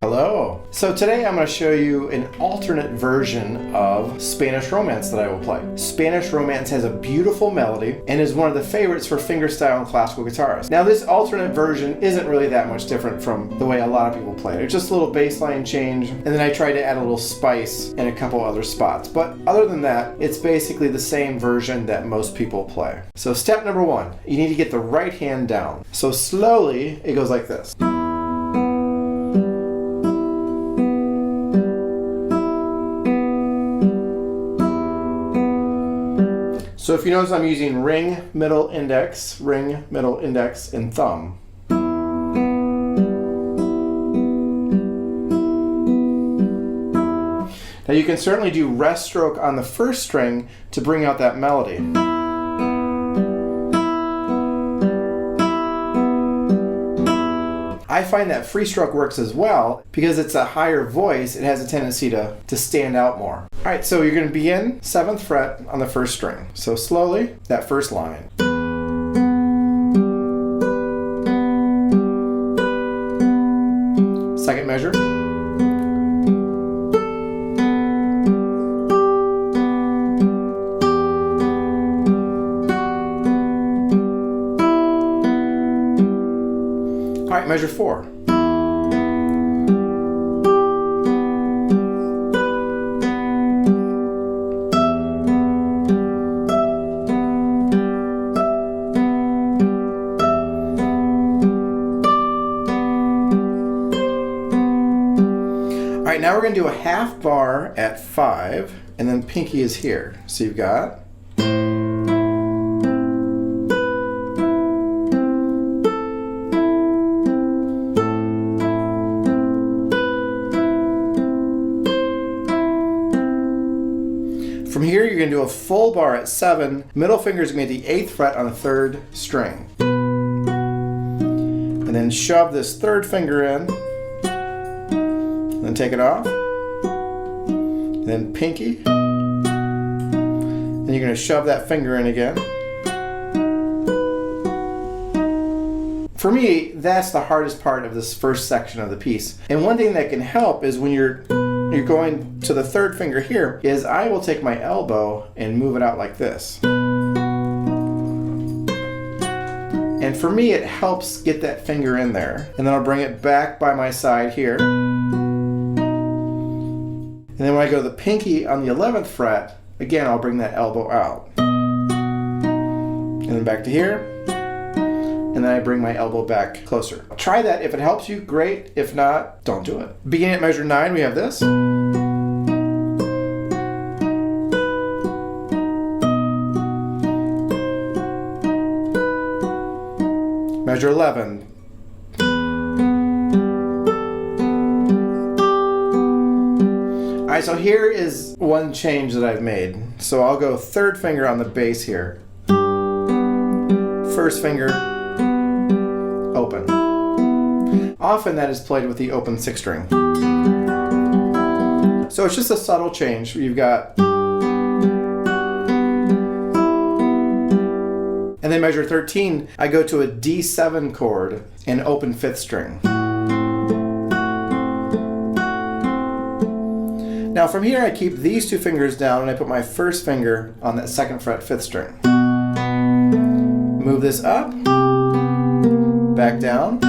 Hello! So today I'm going to show you an alternate version of Spanish Romance that I will play. Spanish Romance has a beautiful melody and is one of the favorites for fingerstyle and classical guitarists. Now this alternate version isn't really that much different from the way a lot of people play it. It's just a little bass line change, and then I tried to add a little spice in a couple other spots. But other than that, it's basically the same version that most people play. So step number one, you need to get the right hand down. So slowly, it goes like this. So if you notice, I'm using ring, middle index, and thumb. Now you can certainly do rest stroke on the first string to bring out that melody. I find that free stroke works as well because it's a higher voice. It has a tendency to stand out more. All right, so you're going to begin 7th fret on the first string. So slowly, that first line. Second measure. All right, measure 4. All right, now we're going to do a half bar at 5, and then pinky is here. So you've got from here, you're going to do a full bar at 7. Middle finger is going to be the 8th fret on the 3rd string. And then shove this 3rd finger in. And then take it off. And then pinky. Then you're going to shove that finger in again. For me, that's the hardest part of this first section of the piece. And one thing that can help is when you're going to the 3rd finger here, is I will take my elbow and move it out like this. And for me, it helps get that finger in there. And then I'll bring it back by my side here. And then when I go to the pinky on the 11th fret, again, I'll bring that elbow out. And then back to here. And then I bring my elbow back closer. Try that. If it helps you, great. If not, don't do it. Beginning at measure 9, we have this. Measure 11. All right, so here is one change that I've made. So I'll go 3rd finger on the bass here. 1st finger, open. Often that is played with the open 6th string. So it's just a subtle change. You've got, and then measure 13, I go to a D7 chord and open 5th string. Now from here I keep these 2 fingers down and I put my 1st finger on that 2nd fret 5th string. Move this up, back down.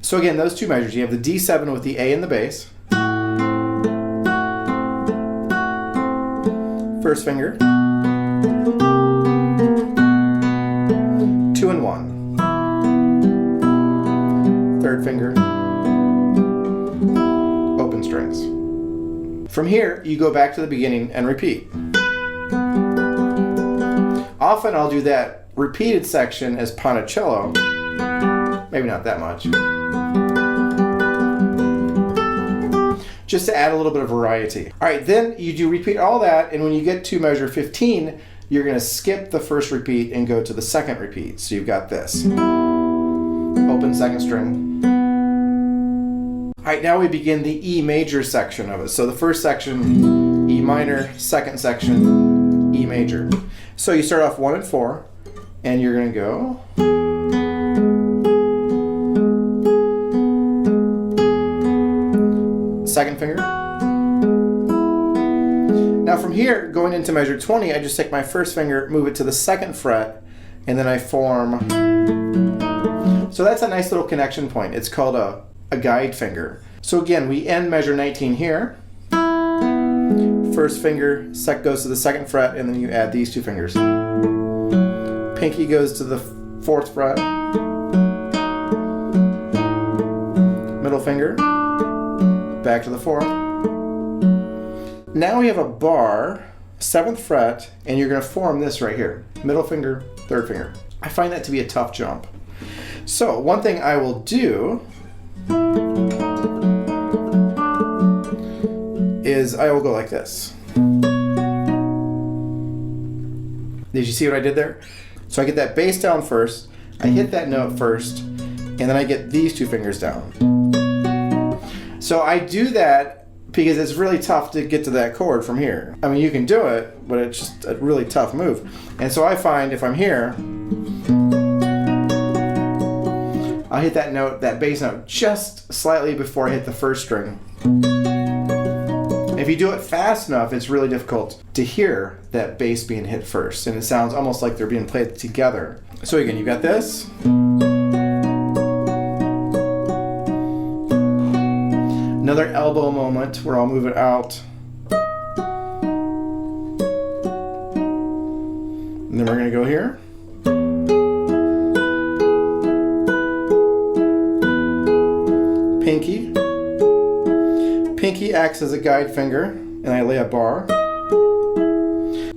So again, those 2 measures, you have the D7 with the A in the bass. 1st finger. 2 and 1. 3rd finger. Open strings. From here, you go back to the beginning and repeat. Often I'll do that repeated section as Ponticello. Maybe not that much. Just to add a little bit of variety. All right, then you do repeat all that, and when you get to measure 15, you're going to skip the first repeat and go to the second repeat. So you've got this. Open 2nd string. All right, now we begin the E major section of it. So the first section, E minor, second section, E major. So you start off 1 and 4, and you're going to go. Second finger. Now from here, going into measure 20, I just take my first finger, move it to the 2nd fret, and then I form. So that's a nice little connection point. It's called a guide finger. So again, we end measure 19 here. First finger goes to the 2nd fret, and then you add these 2 fingers. Pinky goes to the 4th fret. Middle finger, back to the 4th. Now we have a bar, 7th fret, and you're going to form this right here. Middle finger, 3rd finger. I find that to be a tough jump. So one thing I will do is I will go like this. Did you see what I did there? So I get that bass down first, I hit that note first, and then I get these 2 fingers down. So I do that because it's really tough to get to that chord from here. I mean, you can do it, but it's just a really tough move. And so I find if I'm here, I'll hit that note, that bass note, just slightly before I hit the first string. If you do it fast enough, it's really difficult to hear that bass being hit first, and it sounds almost like they're being played together. So again, you got this. Another elbow moment where I'll move it out. And then we're going to go here. Pinky. Pinky acts as a guide finger, and I lay a bar.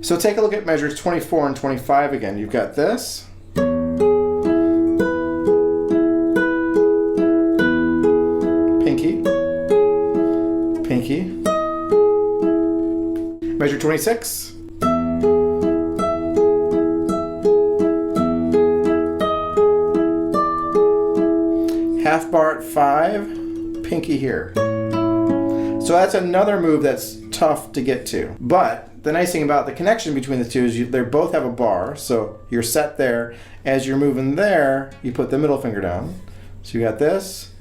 So take a look at measures 24 and 25 again. You've got this. Pinky. Pinky. Measure 26. Half bar at 5. Pinky here. So that's another move that's tough to get to. But the nice thing about the connection between the two is they both have a bar, so you're set there. As you're moving there, you put the middle finger down. So you got this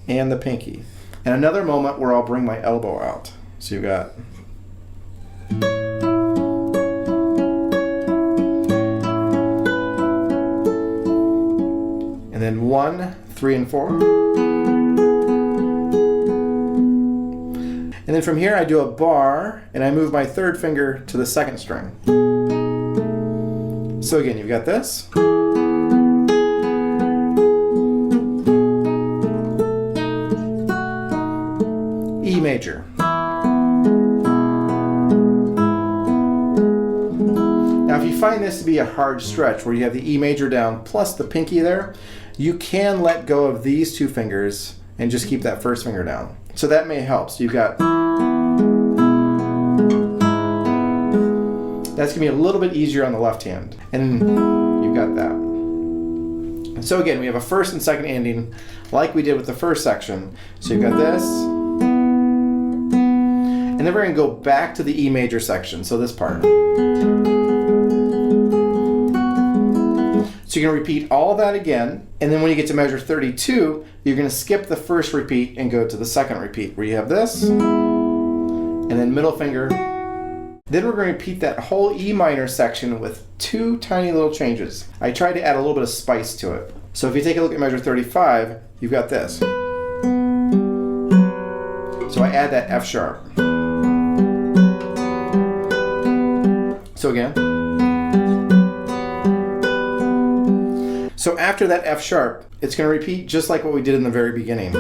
and the pinky. And another moment where I'll bring my elbow out. So you got. And then 1, 3, and 4. And then from here I do a bar, and I move my 3rd finger to the 2nd string. So again, you've got this. E major. Now if you find this to be a hard stretch where you have the E major down plus the pinky there, you can let go of these 2 fingers and just keep that 1st finger down. So that may help. So you've got. That's going to be a little bit easier on the left hand. And you've got that. So again, we have a 1st and 2nd ending like we did with the first section. So you've got this. And then we're going to go back to the E major section. So this part. So you're going to repeat all of that again. And then when you get to measure 32, you're going to skip the 1st repeat and go to the 2nd repeat where you have this. And then middle finger. Then we're going to repeat that whole E minor section with 2 tiny little changes. I tried to add a little bit of spice to it. So if you take a look at measure 35, you've got this. So I add that F sharp. So again. So after that F sharp, it's going to repeat just like what we did in the very beginning.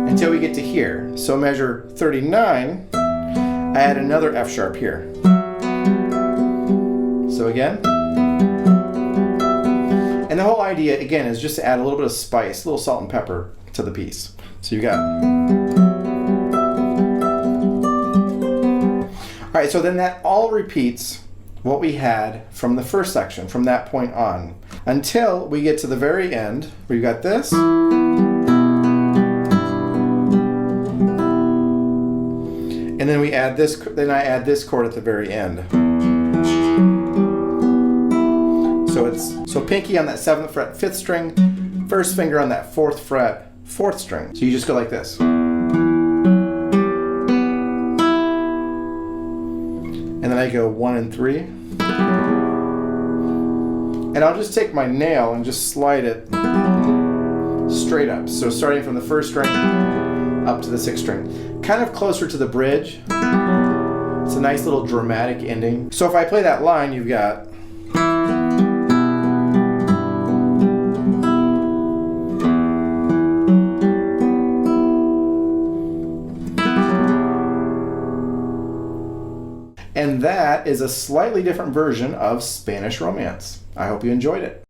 Until we get to here. So measure 39, I add another F sharp here. So again. And the whole idea, again, is just to add a little bit of spice, a little salt and pepper to the piece. So you got. All right, so then that all repeats what we had from the first section, from that point on, until we get to the very end, where you got this. And then we add this, then I add this chord at the very end. So pinky on that 7th fret, 5th string, first finger on that 4th fret, 4th string. So you just go like this. And then I go 1 and 3. And I'll just take my nail and just slide it straight up. So starting from the 1st string up to the 6th string. Kind of closer to the bridge. It's a nice little dramatic ending. So if I play that line, you've got and that is a slightly different version of Spanish Romance. I hope you enjoyed it.